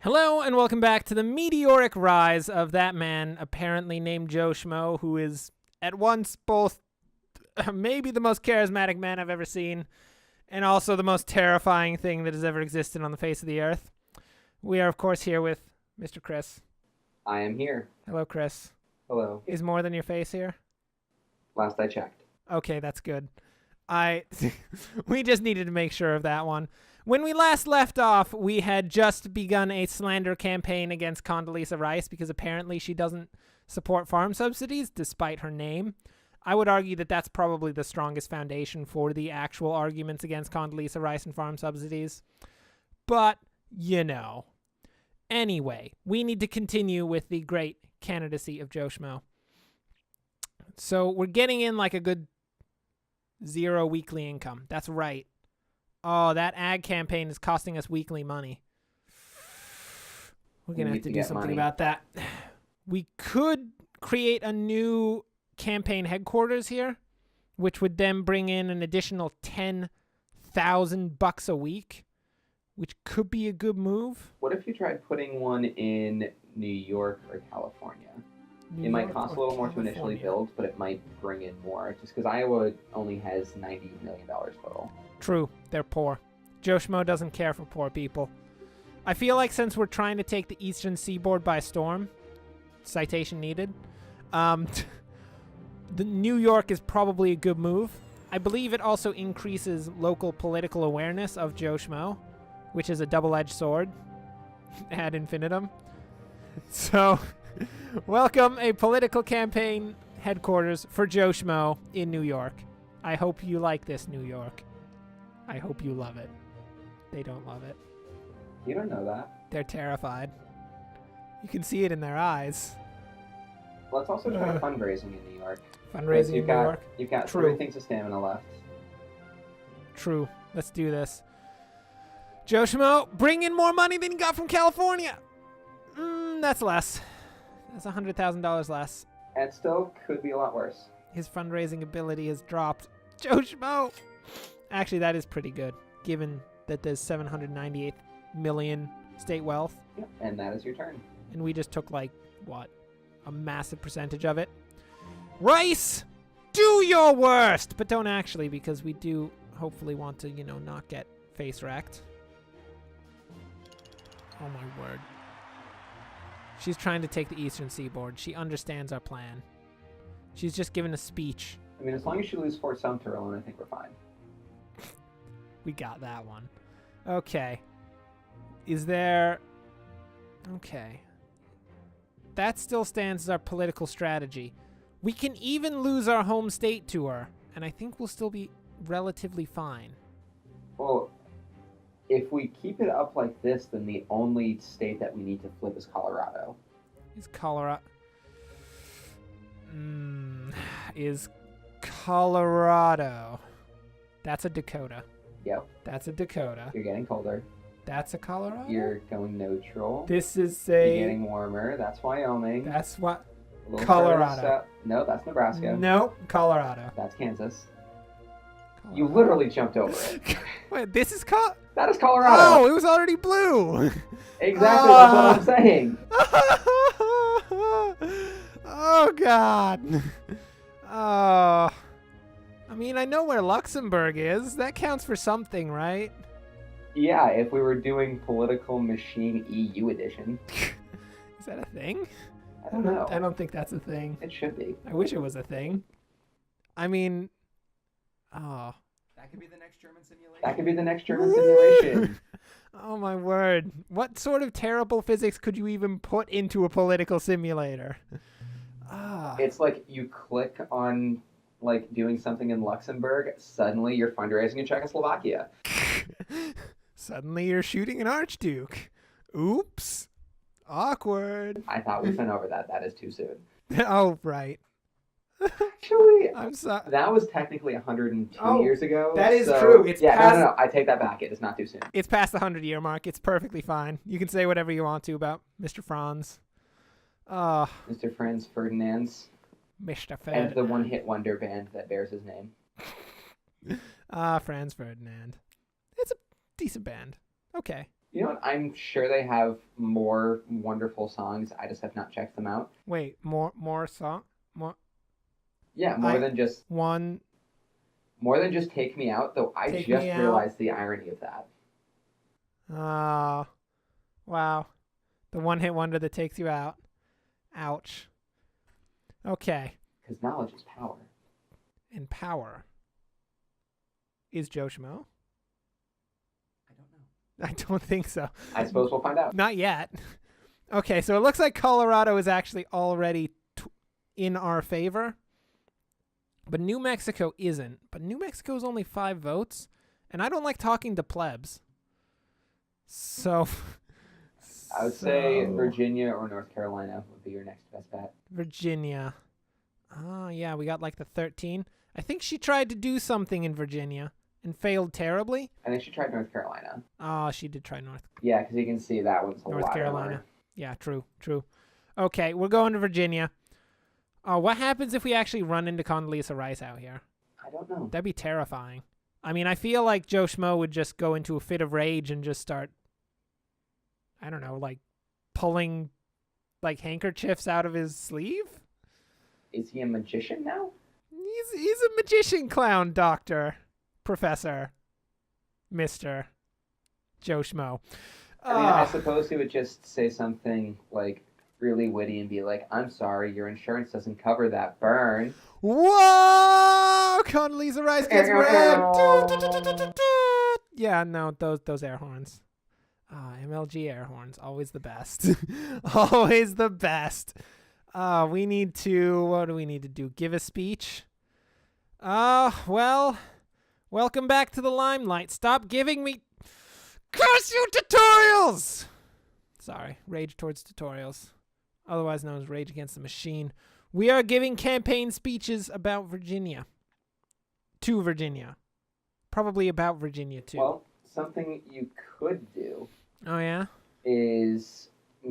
Hello and welcome back to the meteoric rise of that man apparently named Joe Schmo, who is at once both maybe the most charismatic man I've ever seen and also the most terrifying thing that has ever existed on the face of the earth. We are, of course, here with Mr. Chris. I am here. Hello, Chris. Hello. Is more than your face here? Last I checked. Okay, that's good. We just needed to make sure of that one. When we last left off, we had just begun a slander campaign against Condoleezza Rice because apparently she doesn't support farm subsidies despite her name. I would argue that that's probably the strongest foundation for the actual arguments against Condoleezza Rice and farm subsidies. But, you know. Anyway, we need to continue with the great candidacy of Joe Schmo. So we're getting in like a good 0 weekly income. That's right. Oh, that ad campaign is costing us weekly money. We're going to have to do something about that. We could create a new campaign headquarters here, which would then bring in an additional $10,000 a week, which could be a good move. What if you tried putting one in New York or California? It might cost a little more to initially build, but it might bring in more, just because Iowa only has $90 million total. True, they're poor. Joe Schmo doesn't care for poor people. I feel like since we're trying to take the eastern seaboard by storm, citation needed, the New York is probably a good move. I believe it also increases local political awareness of Joe Schmo, which is a double-edged sword ad infinitum. So, welcome a political campaign headquarters for Joe Schmo in New York. I hope you like this, New York. I hope you love it. They don't love it. You don't know that. They're terrified. You can see it in their eyes. Let's also try fundraising in New York. Fundraising in New York? You've got True. 3 things of stamina left. True. Let's do this. Joe Schmo, bring in more money than you got from California. That's less. That's $100,000 less. And still could be a lot worse. His fundraising ability has dropped. Joe Schmo. Actually, that is pretty good, given that there's $798 million state wealth. Yep. And that is your turn. And we just took, like, what? A massive percentage of it. Rice, do your worst! But don't actually, because we do hopefully want to, not get face wrecked. Oh, my word. She's trying to take the eastern seaboard. She understands our plan. She's just given a speech. I mean, as long as you lose Fort Sumter alone, I think we're fine. We got that one. Okay. Is there... Okay. That still stands as our political strategy. We can even lose our home state to her, and I think we'll still be relatively fine. Well, if we keep it up like this, then the only state that we need to flip is Colorado. Is Colorado... Is Colorado... That's a Dakota. Yep. That's a Dakota. You're getting colder. That's a Colorado? You're going neutral. This is You're getting warmer. That's Wyoming. That's what... Colorado. No, that's Nebraska. Nope, Colorado. That's Kansas. You literally jumped over it. Wait, this is That is Colorado. Oh, it was already blue. Exactly, that's what I'm saying. Oh, God. Oh. I mean, I know where Luxembourg is. That counts for something, right? Yeah, if we were doing Political Machine EU edition. Is that a thing? I don't know. I don't think that's a thing. It should be. I wish it was a thing. I mean, oh. That could be the next German simulation. That could be the next German simulation. Oh, my word. What sort of terrible physics could you even put into a political simulator? It's like you click on, like, doing something in Luxembourg, suddenly you're fundraising in Czechoslovakia. Suddenly you're shooting an archduke. Oops. Awkward. I thought we went over that. That is too soon. Oh, right. Actually, I'm sorry. that was technically 102 years ago. That is so, true. It's past... No. I take that back. It is not too soon. It's past the 100-year mark. It's perfectly fine. You can say whatever you want to about Mr. Franz. Mr. Franz Ferdinand's. Mr. Ferdinand. And the one-hit wonder band that bears his name. Franz Ferdinand. It's a decent band. Okay. You know what? I'm sure they have more wonderful songs. I just have not checked them out. Wait, more song? Yeah, One more than just Take Me Out, though I Take just Me Out. realized the irony of that. Oh, wow. The one-hit wonder that takes you out. Ouch. Okay. Because knowledge is power. And power. Is Joe Schmo? I don't know. I don't think so. I suppose we'll find out. Not yet. Okay, so it looks like Colorado is actually already in our favor. But New Mexico isn't. But New Mexico is only 5 votes. And I don't like talking to plebs. So... I would say Virginia or North Carolina would be your next best bet. Virginia. Oh, yeah, we got like the 13. I think she tried to do something in Virginia and failed terribly. I think she tried North Carolina. Oh, she did try North Yeah, because you can see that one's a North lot Carolina. lower. Yeah, true. Okay, we're going to Virginia. What happens if we actually run into Condoleezza Rice out here? I don't know. That'd be terrifying. I mean, I feel like Joe Schmo would just go into a fit of rage and just start, I don't know, like pulling like handkerchiefs out of his sleeve. Is he a magician now? He's a magician clown, doctor, professor, Mr. Joe Schmo. I mean, I suppose he would just say something like really witty and be like, "I'm sorry, your insurance doesn't cover that burn." Whoa! Condoleezza Rice gets red. Yeah, no, those air horns. MLG air horns, always the best. Always the best. We need to, what do we need to do? Give a speech? Well, welcome back to the limelight. Stop giving me, curse you, tutorials! Sorry, rage towards tutorials. Otherwise known as Rage Against the Machine. We are giving campaign speeches about Virginia. To Virginia. Probably about Virginia, too. Well, something you could do Oh, yeah? is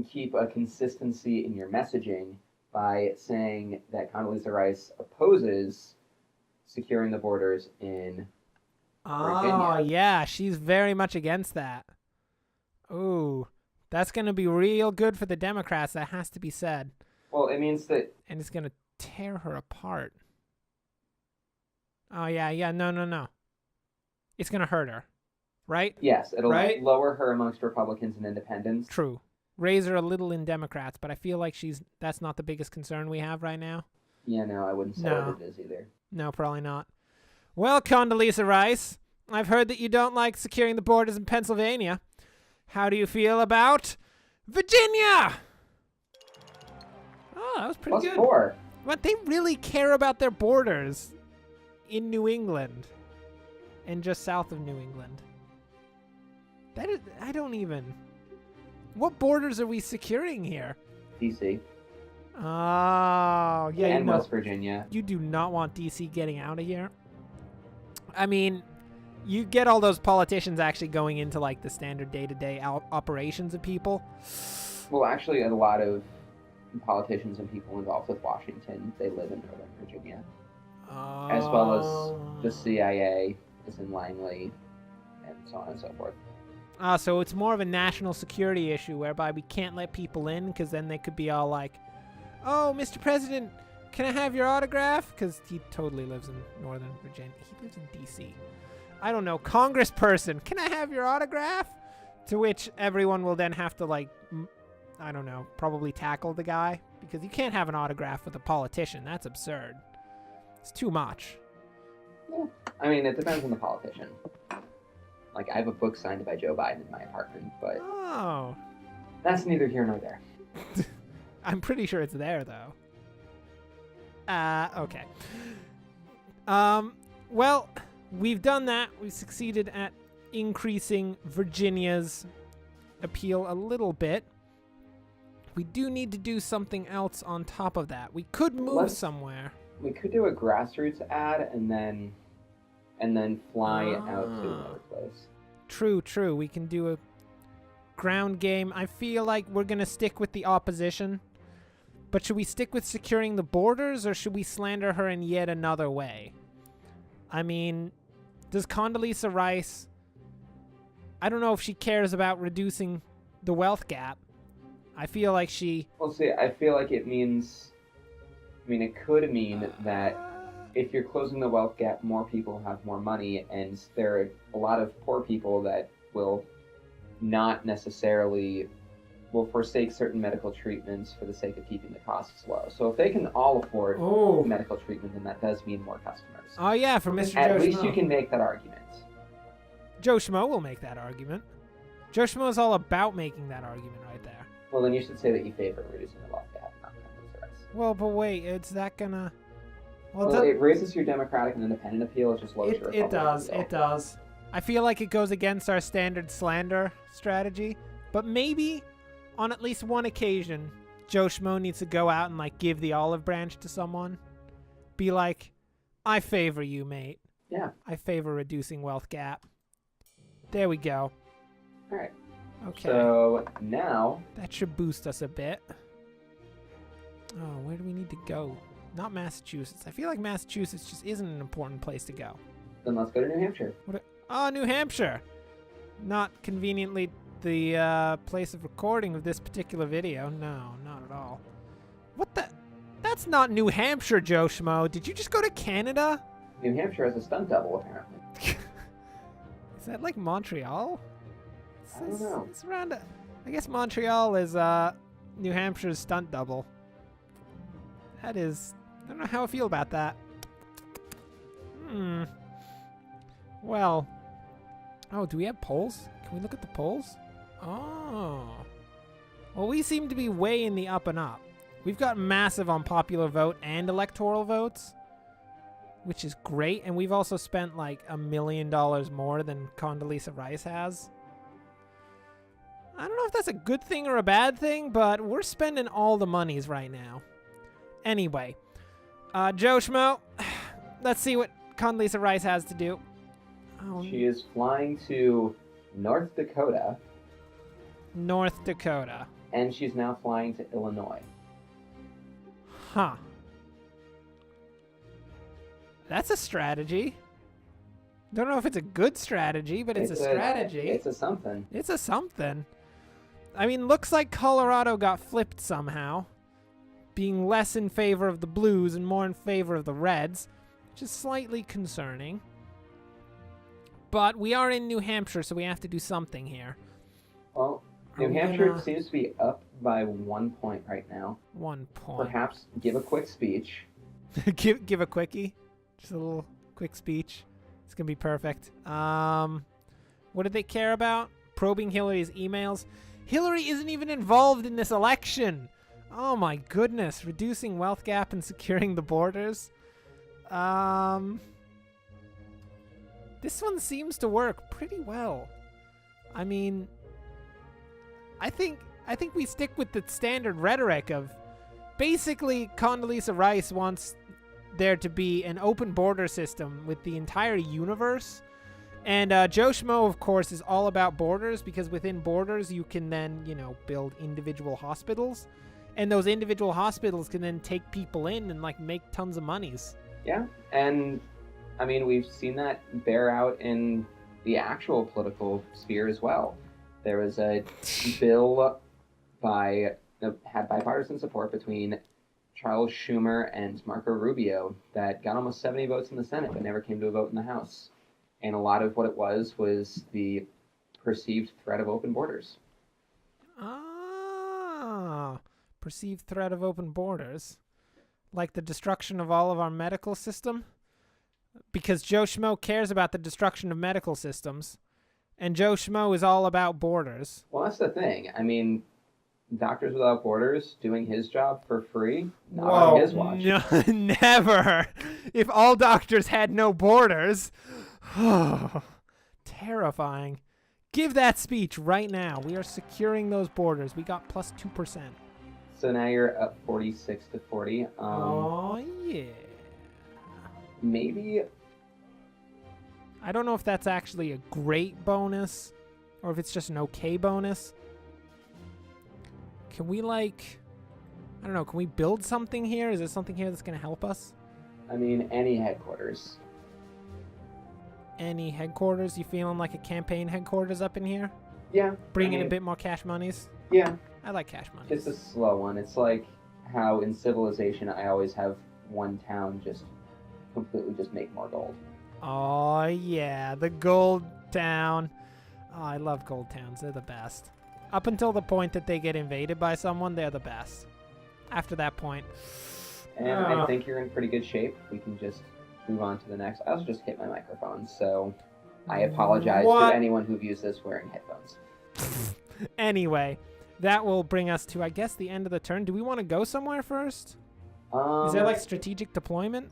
keep a consistency in your messaging by saying that Condoleezza Rice opposes securing the borders in Virginia. Oh, yeah. She's very much against that. Ooh. That's going to be real good for the Democrats. That has to be said. Well, it means that... And it's going to tear her apart. Oh, yeah. No. It's going to hurt her. Right? Yes, it'll Right? lower her amongst Republicans and independents. True. Raise her a little in Democrats, but I feel like that's not the biggest concern we have right now. Yeah, no, I wouldn't say No. it is either. No, probably not. Well, Condoleezza Rice, I've heard that you don't like securing the borders in Pennsylvania. How do you feel about Virginia? Oh, that was pretty good. +4. But they really care about their borders in New England and just south of New England. I don't even... What borders are we securing here? D.C. Oh, yeah. and West Virginia. You do not want D.C. getting out of here. I mean, you get all those politicians actually going into like the standard day-to-day operations of people. Well, actually, a lot of politicians and people involved with Washington, they live in Northern Virginia. As well as the CIA is in Langley, and so on and so forth. So it's more of a national security issue whereby we can't let people in because then they could be all like, "Oh, Mr. President, can I have your autograph?" Because he totally lives in Northern Virginia. He lives in D.C. I don't know. Congressperson, can I have your autograph? To which everyone will then have to like, I don't know, probably tackle the guy because you can't have an autograph with a politician. That's absurd. It's too much. Yeah. I mean, it depends on the politician. Like, I have a book signed by Joe Biden in my apartment, but Oh. that's neither here nor there. I'm pretty sure it's there, though. Okay. Well, we've done that. We've succeeded at increasing Virginia's appeal a little bit. We do need to do something else on top of that. We could move somewhere. We could do a grassroots ad and then fly out to another place. True. We can do a ground game. I feel like we're going to stick with the opposition. But should we stick with securing the borders or should we slander her in yet another way? I mean, does Condoleezza Rice I don't know if she cares about reducing the wealth gap. I feel like she... Well, see, I feel like it means... I mean, it could mean that if you're closing the wealth gap, more people have more money, and there are a lot of poor people that will not necessarily will forsake certain medical treatments for the sake of keeping the costs low. So if they can all afford medical treatment, then that does mean more customers. Oh, yeah, for Mr. Joe At least Schmo. you can make that argument. Joe Schmo will make that argument. Joe Schmo is all about making that argument right there. Well, then you should say that you favor reducing the wealth gap, not the rest. Well, but wait, is that gonna... Well, it raises your Democratic and Independent appeal. It just lowers your Republican appeal. It does. I feel like it goes against our standard slander strategy, but maybe on at least one occasion, Joe Schmo needs to go out and like give the olive branch to someone. Be like, I favor you, mate. Yeah. I favor reducing wealth gap. There we go. All right. Okay. So now... That should boost us a bit. Oh, where do we need to go? Not Massachusetts. I feel like Massachusetts just isn't an important place to go. Then let's go to New Hampshire. New Hampshire. Not conveniently the place of recording of this particular video. No, not at all. What the? That's not New Hampshire, Joe Schmo. Did you just go to Canada? New Hampshire has a stunt double, apparently. Is that like Montreal? I don't know. It's around. I guess Montreal is New Hampshire's stunt double. That is... I don't know how I feel about that. Well. Oh, do we have polls? Can we look at the polls? Oh. Well, we seem to be way in the up and up. We've got massive unpopular vote and electoral votes, which is great. And we've also spent like $1 million more than Condoleezza Rice has. I don't know if that's a good thing or a bad thing, but we're spending all the monies right now. Anyway, Joe Schmo, let's see what Condoleezza Rice has to do. Oh, she is flying to North Dakota. North Dakota. And she's now flying to Illinois. Huh. That's a strategy. Don't know if it's a good strategy, but it's a strategy. It's a something. It's a something. I mean, looks like Colorado got flipped somehow, being less in favor of the Blues and more in favor of the Reds, which is slightly concerning. But we are in New Hampshire, so we have to do something here. Well, New Hampshire seems to be up by 1 point right now. 1 point. Perhaps give a quick speech. give a quickie. Just a little quick speech. It's going to be perfect. What did they care about? Probing Hillary's emails. Hillary isn't even involved in this election. Oh my goodness. Reducing wealth gap and securing the borders. This one seems to work pretty well. I mean, I think we stick with the standard rhetoric of basically Condoleezza Rice wants there to be an open border system with the entire universe. And Joe Schmo, of course, is all about borders because within borders you can then, build individual hospitals. And those individual hospitals can then take people in and, make tons of monies. Yeah, and, I mean, we've seen that bear out in the actual political sphere as well. There was a bill had bipartisan support between Charles Schumer and Marco Rubio that got almost 70 votes in the Senate but never came to a vote in the House. And a lot of what it was the perceived threat of open borders. Ah, perceived threat of open borders. Like the destruction of all of our medical system? Because Joe Schmo cares about the destruction of medical systems. And Joe Schmo is all about borders. Well, that's the thing. I mean, Doctors Without Borders doing his job for free? Not on his watch. No, never. If all doctors had no borders... Terrifying. Give that speech right now. We are securing those borders. We got plus 2%. So now you're up 46 to 40. Oh, yeah. Maybe. I don't know if that's actually a great bonus or if it's just an okay bonus. Can we I don't know, can we build something here? Is there something here that's going to help us? I mean, any headquarters. any headquarters? You feeling like a campaign headquarters up in here? Yeah. Bring in a bit more cash monies? Yeah. I like cash monies. It's a slow one. It's like how in Civilization I always have one town just completely just make more gold. Oh, yeah. The gold town. Oh, I love gold towns. They're the best. Up until the point that they get invaded by someone, they're the best. After that point. And I think you're in pretty good shape. We can just move on to the next. I also just hit my microphone, so I apologize to anyone who views this wearing headphones. Anyway, that will bring us to, I guess, the end of the turn. Do we want to go somewhere first? Is there, like, strategic deployment?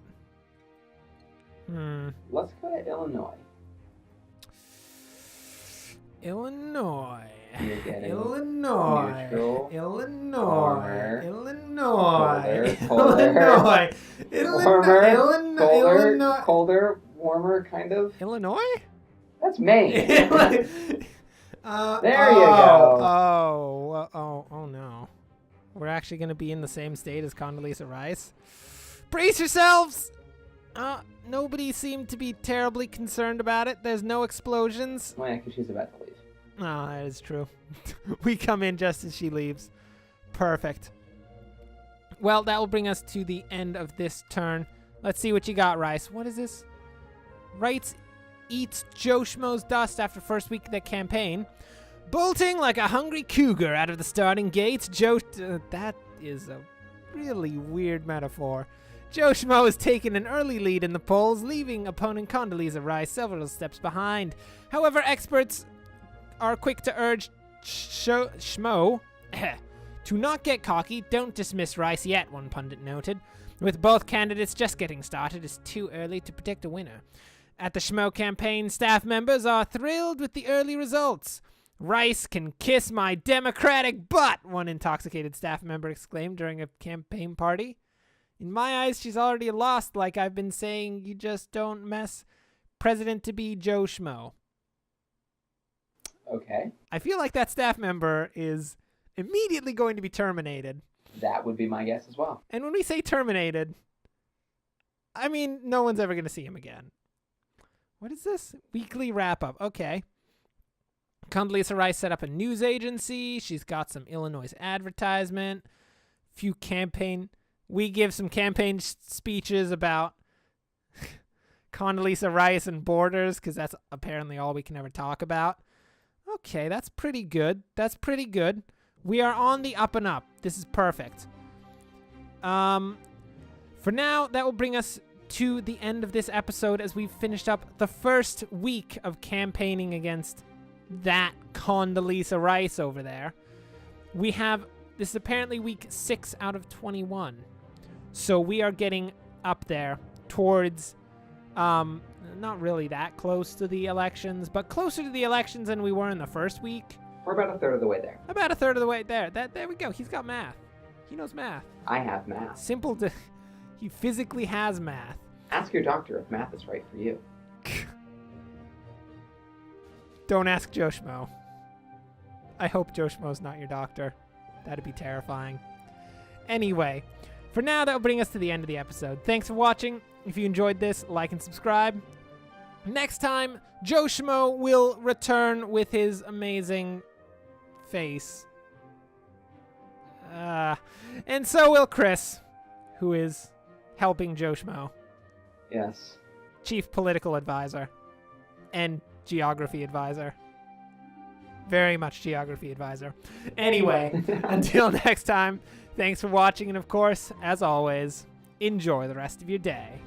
Let's go to Illinois. Illinois. You're getting Illinois. neutral, Illinois. warmer, Illinois. colder, Illinois. warmer, colder, warmer, kind of. Illinois? That's Maine. There you go. Oh no. We're actually going to be in the same state as Condoleezza Rice. Brace yourselves! Nobody seemed to be terribly concerned about it. There's no explosions. Well, yeah, because she's about to leave. Oh, that is true. We come in just as she leaves. Perfect. Well, that will bring us to the end of this turn. Let's see what you got, Rice. What is this? Rice eats Joe Schmo's dust after first week of the campaign. Bolting like a hungry cougar out of the starting gates, Joe... that is a really weird metaphor. Joe Schmo has taken an early lead in the polls, leaving opponent Condoleezza Rice several steps behind. However, experts are quick to urge Schmo to not get cocky. Don't dismiss Rice yet, one pundit noted. With both candidates just getting started, it's too early to predict a winner. At the Schmo campaign, staff members are thrilled with the early results. Rice can kiss my Democratic butt, one intoxicated staff member exclaimed during a campaign party. In my eyes, she's already lost, like I've been saying. You just don't mess President-to-be Joe Schmo. Okay. I feel like that staff member is immediately going to be terminated. That would be my guess as well. And when we say terminated, I mean no one's ever going to see him again. What is this? Weekly wrap-up. Okay. Condoleezza Rice set up a news agency. She's got some Illinois advertisement. Few campaign... We give some campaign speeches about Condoleezza Rice and borders, because that's apparently all we can ever talk about. Okay, that's pretty good. That's pretty good. We are on the up and up. This is perfect. For now, that will bring us to the end of this episode as we've finished up the first week of campaigning against that Condoleezza Rice over there. This is apparently week 6 out of 21. So we are getting up there towards, not really that close to the elections, but closer to the elections than we were in the first week. We're about a third of the way there. About a third of the way there. There we go. He's got math. He knows math. I have math. Simple to... He physically has math. Ask your doctor if math is right for you. Don't ask Joe Schmo. I hope Joe Schmo's not your doctor. That'd be terrifying. Anyway, for now, that'll bring us to the end of the episode. Thanks for watching. If you enjoyed this, like and subscribe. Next time, Joe Schmo will return with his amazing face. And so will Chris, who is helping Joe Schmo. Yes. Chief political advisor and geography advisor. Very much geography advisor. Anyway, until next time, thanks for watching, and of course, as always, enjoy the rest of your day.